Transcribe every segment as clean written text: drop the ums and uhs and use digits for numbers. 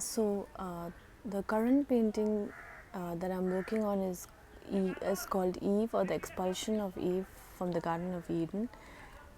So the current painting that I'm working on is called Eve, or the Expulsion of Eve from the Garden of Eden,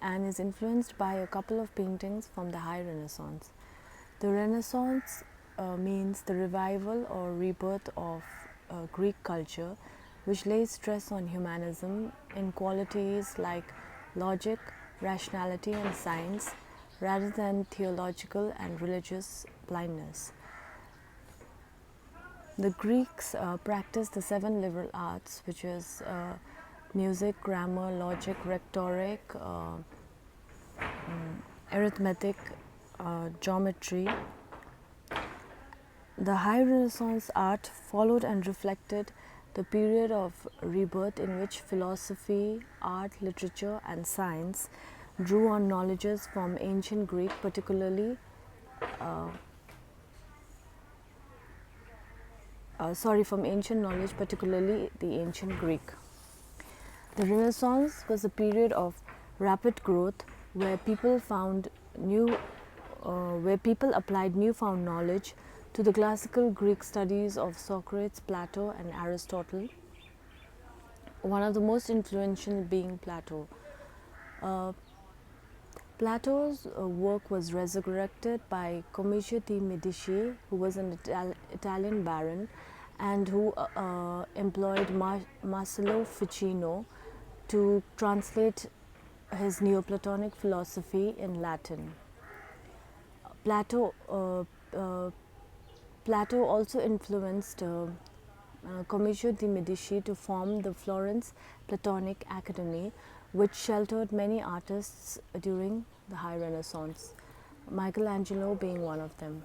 and is influenced by a couple of paintings from the High Renaissance. The Renaissance means the revival or rebirth of Greek culture, which lays stress on humanism in qualities like logic, rationality, and science, rather than theological and religious blindness. The Greeks practiced the seven liberal arts, which is music, grammar, logic, rhetoric, arithmetic, geometry. The High Renaissance art followed and reflected the period of rebirth in which philosophy, art, literature, and science drew on knowledges from ancient Greek, particularly from ancient knowledge, particularly the ancient Greek. The Renaissance was a period of rapid growth where people applied newfound knowledge to the classical Greek studies of Socrates, Plato, and Aristotle. One of the most influential being Plato. Plato's work was resurrected by Commicio di Medici, who was an Italian baron and who employed Marcello Ficino to translate his Neoplatonic philosophy in Latin. Plato also influenced Commicio di Medici to form the Florence Platonic Academy, which sheltered many artists during the High Renaissance, Michelangelo being one of them.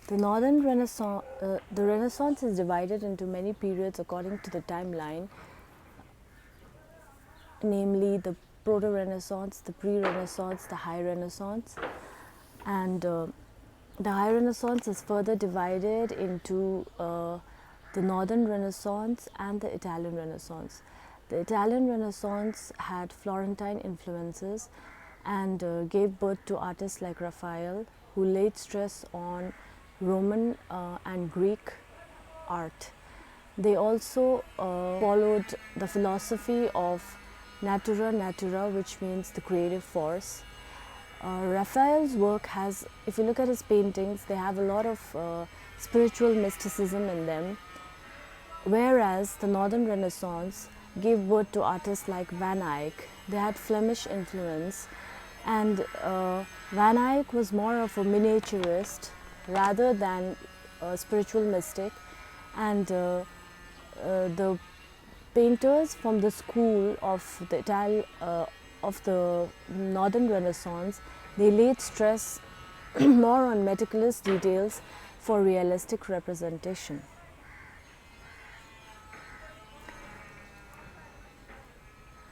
The Renaissance is divided into many periods according to the timeline, namely the Proto-Renaissance, the Pre-Renaissance, the High Renaissance, and the High Renaissance is further divided into the Northern Renaissance and the Italian Renaissance. The Italian Renaissance had Florentine influences and gave birth to artists like Raphael, who laid stress on Roman and Greek art. They also followed the philosophy of natura natura, which means the creative force. Raphael's work has, if you look at his paintings, they have a lot of spiritual mysticism in them, whereas the Northern Renaissance gave birth to artists like Van Eyck. They had Flemish influence, and Van Eyck was more of a miniaturist rather than a spiritual mystic, and the painters from the school of the Northern Renaissance, they laid stress more on meticulous details for realistic representation.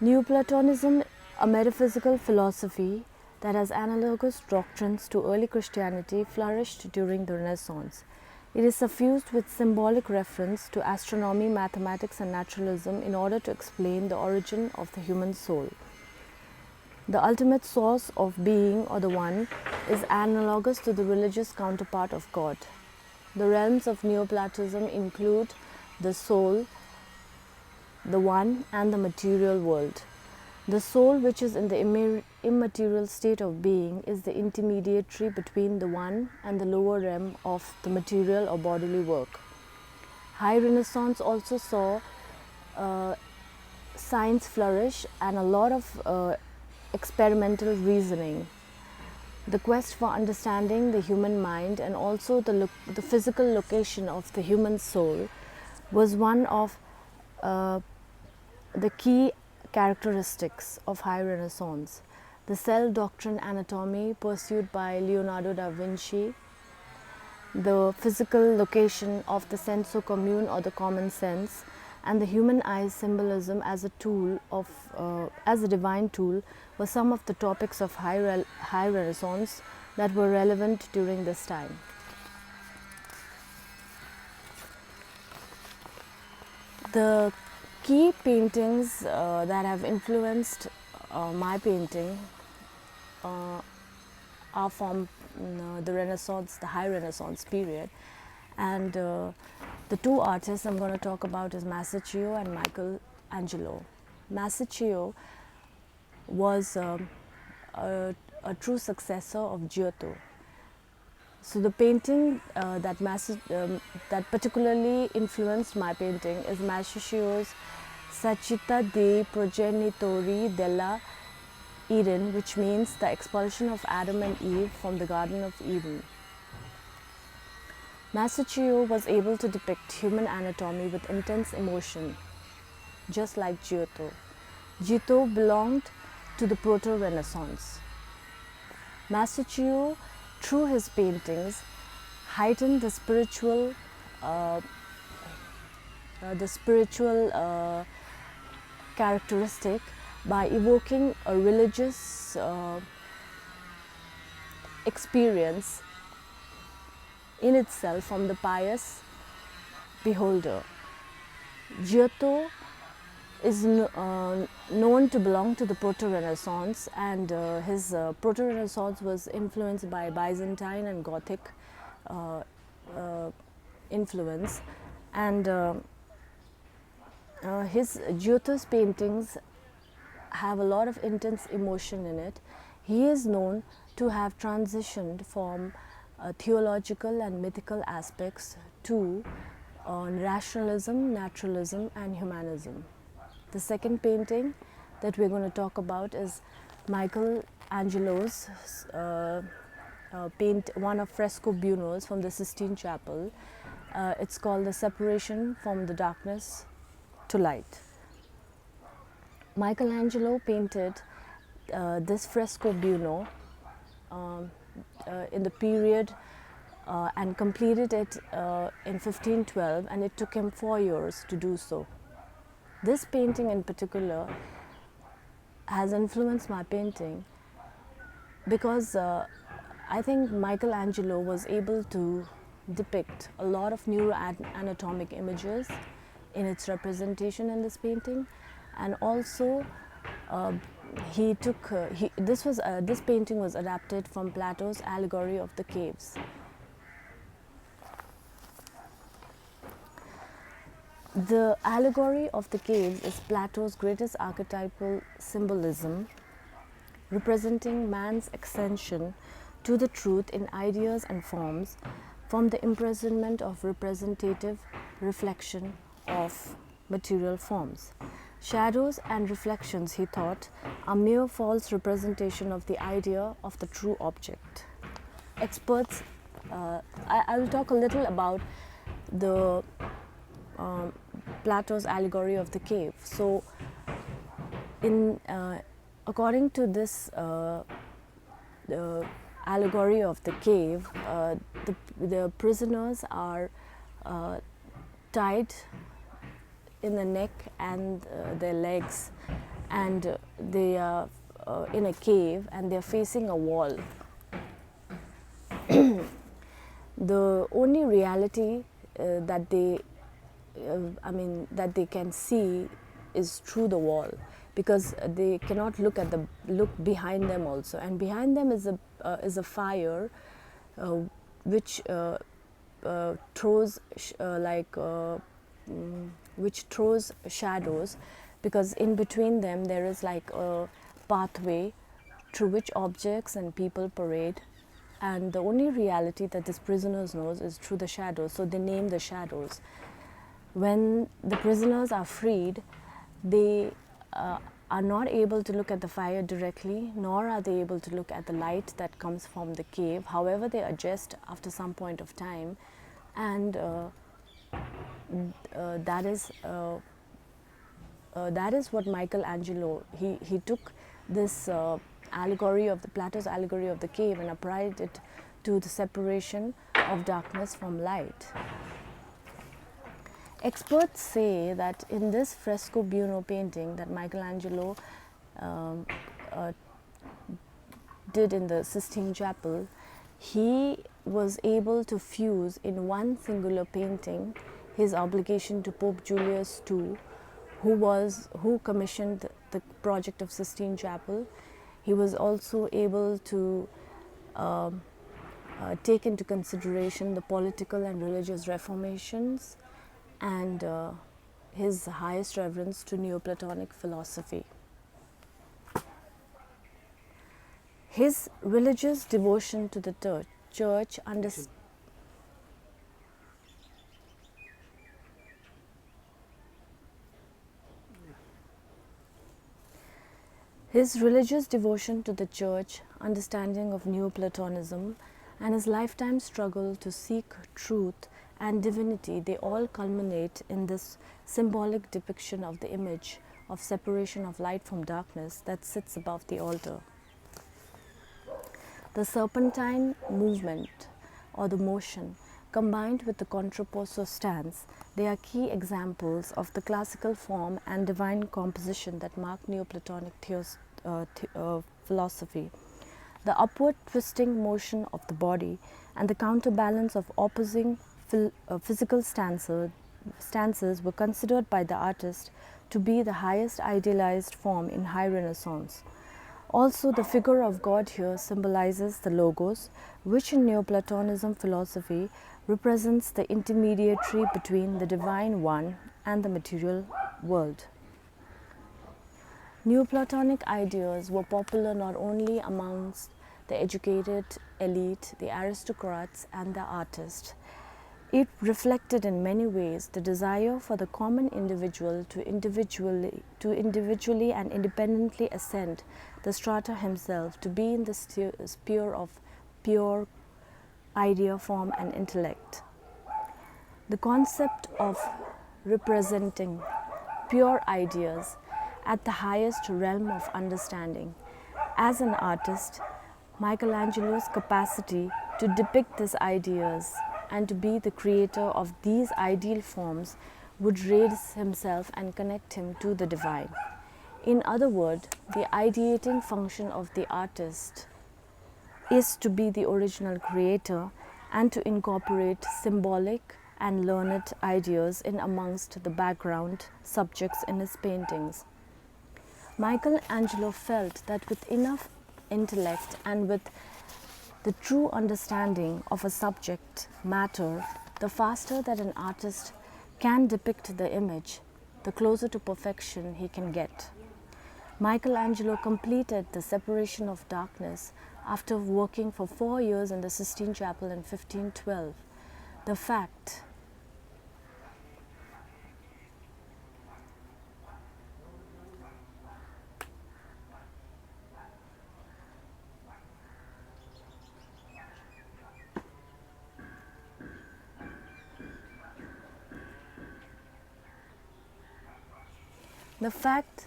Neoplatonism, a metaphysical philosophy that has analogous doctrines to early Christianity, flourished during the Renaissance. It is suffused with symbolic reference to astronomy, mathematics, and naturalism in order to explain the origin of the human soul. The ultimate source of being, or the One, is analogous to the religious counterpart of God. The realms of Neoplatonism include the soul, the One, and the material world. The soul, which is in the immaterial state of being, is the intermediary between the One and the lower realm of the material or bodily work. High Renaissance also saw science flourish and a lot of experimental reasoning. The quest for understanding the human mind and also the physical location of the human soul was one of the key characteristics of High Renaissance. The cell doctrine anatomy pursued by Leonardo da Vinci, the physical location of the senso commune or the common sense, and the human eye symbolism as a divine tool were some of the topics of High Renaissance that were relevant during this time. The key paintings that have influenced my painting are from the Renaissance, the High Renaissance period. And the two artists I'm going to talk about is Masaccio and Michelangelo. Masaccio was a true successor of Giotto. So the painting that particularly influenced my painting is Masaccio's Sacita dei progenitori della Eden, which means the expulsion of Adam and Eve from the Garden of Eden. Masaccio was able to depict human anatomy with intense emotion, just like Giotto. Giotto belonged to the Proto-Renaissance. Masaccio, through his paintings, heightened the spiritual characteristic by evoking a religious experience in itself from the pious beholder. Giotto is known to belong to the Proto-Renaissance, and his Proto-Renaissance was influenced by Byzantine and Gothic influence, and his Giotto's paintings have a lot of intense emotion in it. He is known to have transitioned from theological and mythical aspects to rationalism, naturalism, and humanism. The second painting that we're going to talk about is Michelangelo's one of fresco buonos from the Sistine Chapel. It's called The Separation from the Darkness to Light. Michelangelo painted this fresco buono in the period and completed it in 1512, and it took him 4 years to do so. This painting in particular has influenced my painting because I think Michelangelo was able to depict a lot of neuroanatomic images in its representation in this painting, and also this painting was adapted from Plato's allegory of the caves. The allegory of the caves is Plato's greatest archetypal symbolism, representing man's ascension to the truth in ideas and forms from the imprisonment of representative reflection of material forms. Shadows and reflections, he thought, are mere false representation of the idea of the true object. Experts, I will talk a little about the Plato's allegory of the cave. So, according to this allegory of the cave, the prisoners are tied in the neck and their legs, and they are in a cave and they are facing a wall. The only reality that they can see is through the wall, because they cannot look behind them also, and behind them is a fire which throws shadows, because in between them there is like a pathway through which objects and people parade, and the only reality that this prisoners knows is through the shadows, so they name the shadows. When the prisoners are freed, they are not able to look at the fire directly, nor are they able to look at the light that comes from the cave. However, they adjust after some point of time, and that is what Michelangelo, he took this allegory of Plato's allegory of the cave and applied it to the separation of darkness from light. Experts say that in this fresco buono painting that Michelangelo did in the Sistine Chapel, he was able to fuse in one singular painting his obligation to Pope Julius II, who commissioned the project of Sistine Chapel. He was also able to take into consideration the political and religious reformations and his highest reverence to Neoplatonic philosophy. His religious devotion to the church His religious devotion to the church, understanding of Neoplatonism, and his lifetime struggle to seek truth and divinity, they all culminate in this symbolic depiction of the image of separation of light from darkness that sits above the altar. The serpentine movement, or the motion, combined with the contrapposto stance, they are key examples of the classical form and divine composition that mark Neoplatonic philosophy. The upward twisting motion of the body and the counterbalance of opposing physical stances were considered by the artist to be the highest idealized form in High Renaissance. Also, the figure of God here symbolizes the logos, which in Neoplatonism philosophy represents the intermediary between the divine one and the material world. Neoplatonic ideas were popular not only amongst the educated elite, the aristocrats, and the artists. It reflected in many ways the desire for the common individual to individually and independently ascend the strata himself, to be in the sphere of pure idea, form, and intellect. The concept of representing pure ideas at the highest realm of understanding. As an artist, Michelangelo's capacity to depict these ideas and to be the creator of these ideal forms would raise himself and connect him to the divine. In other words, the ideating function of the artist is to be the original creator and to incorporate symbolic and learned ideas in amongst the background subjects in his paintings. Michelangelo felt that with enough intellect and with the true understanding of a subject matter, the faster that an artist can depict the image, the closer to perfection he can get. Michelangelo completed the separation of darkness after working for 4 years in the Sistine Chapel in 1512. The fact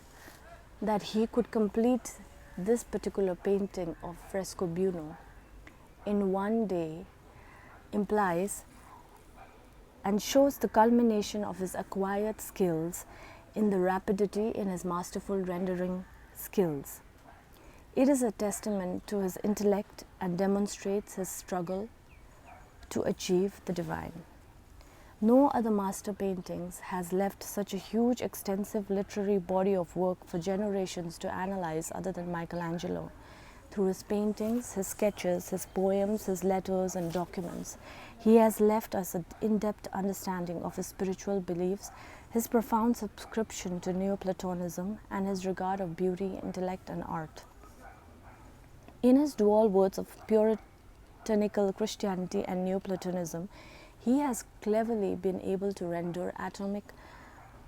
that he could complete this particular painting of Fresco Buono in one day implies and shows the culmination of his acquired skills in the rapidity in his masterful rendering skills. It is a testament to his intellect and demonstrates his struggle to achieve the divine. No other master paintings has left such a huge, extensive literary body of work for generations to analyze other than Michelangelo. Through his paintings, his sketches, his poems, his letters and documents, he has left us an in-depth understanding of his spiritual beliefs, his profound subscription to Neoplatonism, and his regard of beauty, intellect, and art. In his dual words of puritanical Christianity and Neoplatonism, he has cleverly been able to render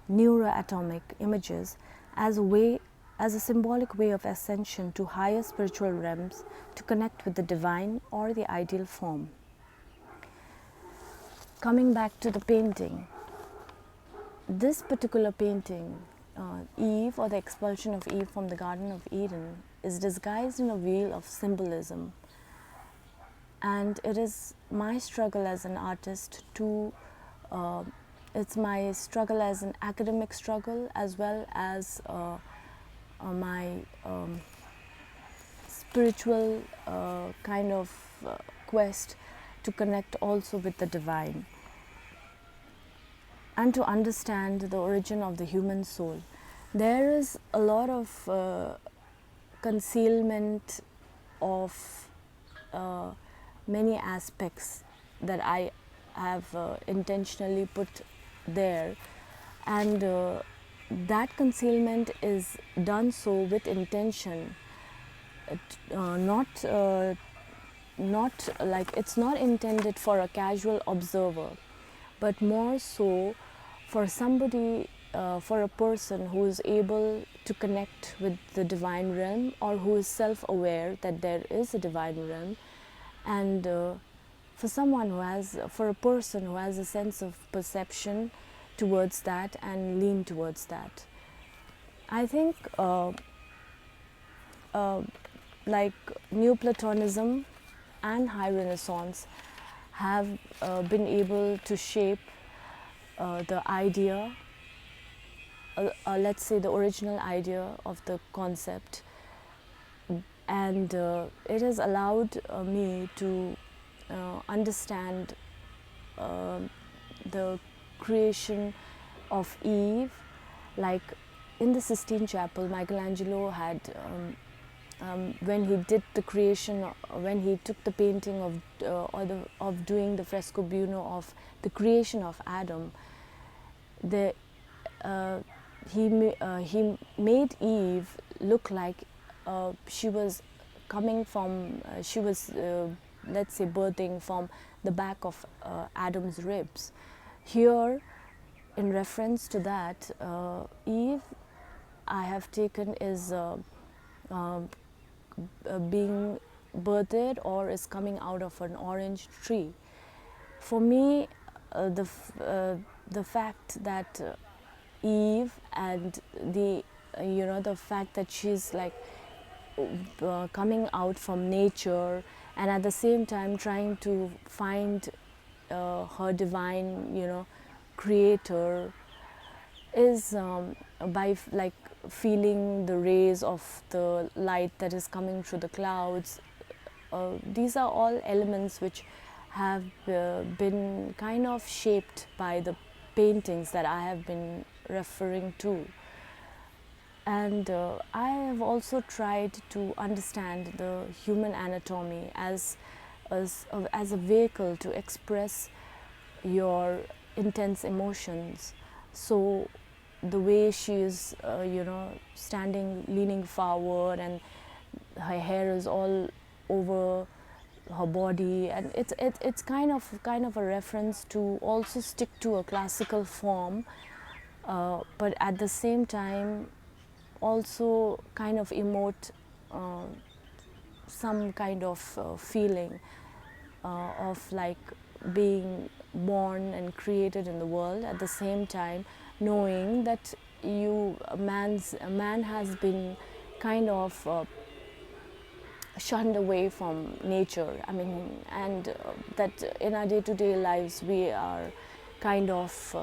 neuroatomic images as a symbolic way of ascension to higher spiritual realms, to connect with the divine or the ideal form. Coming back to the painting, this particular painting, Eve, or the expulsion of Eve from the Garden of Eden, is disguised in a veil of symbolism. And it is my struggle as an artist to, it's my struggle as an academic struggle, as well as my spiritual kind of quest to connect also with the divine and to understand the origin of the human soul. There is a lot of concealment of uh, many aspects that I have intentionally put there, and that concealment is done so with intention, not like it's not intended for a casual observer, but more so for somebody, for a person who is able to connect with the divine realm, or who is self-aware that there is a divine realm, and for a person who has a sense of perception towards that and lean towards that. I think like Neoplatonism and High Renaissance have been able to shape the idea, let's say the original idea of the concept, and it has allowed me to understand the creation of Eve. Like in the Sistine Chapel, Michelangelo had when he did the creation, when he took the painting of doing the fresco buono of the creation of Adam, he made Eve look like she was coming from, she was let's say birthing from the back of Adam's ribs. Here, in reference to that, Eve I have taken is being birthed or is coming out of an orange tree. For me, the fact that Eve and the fact that she's like coming out from nature, and at the same time trying to find her divine creator, is by like feeling the rays of the light that is coming through the clouds. These are all elements which have been kind of shaped by the paintings that I have been referring to. And I have also tried to understand the human anatomy as a vehicle to express your intense emotions. So the way she is, standing, leaning forward, and her hair is all over her body, and it's kind of a reference to also stick to a classical form, but at the same time also kind of emote some kind of feeling of like being born and created in the world, at the same time knowing that a man has been kind of shunned away from nature. I mean, and that in our day-to-day lives we are kind of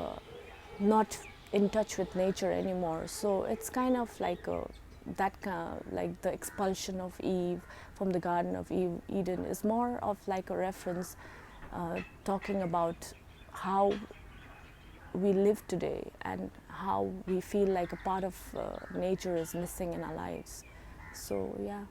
not in touch with nature anymore. So it's kind of like like the expulsion of Eve from the Garden of Eden is more of like a reference talking about how we live today and how we feel like a part of nature is missing in our lives. So yeah.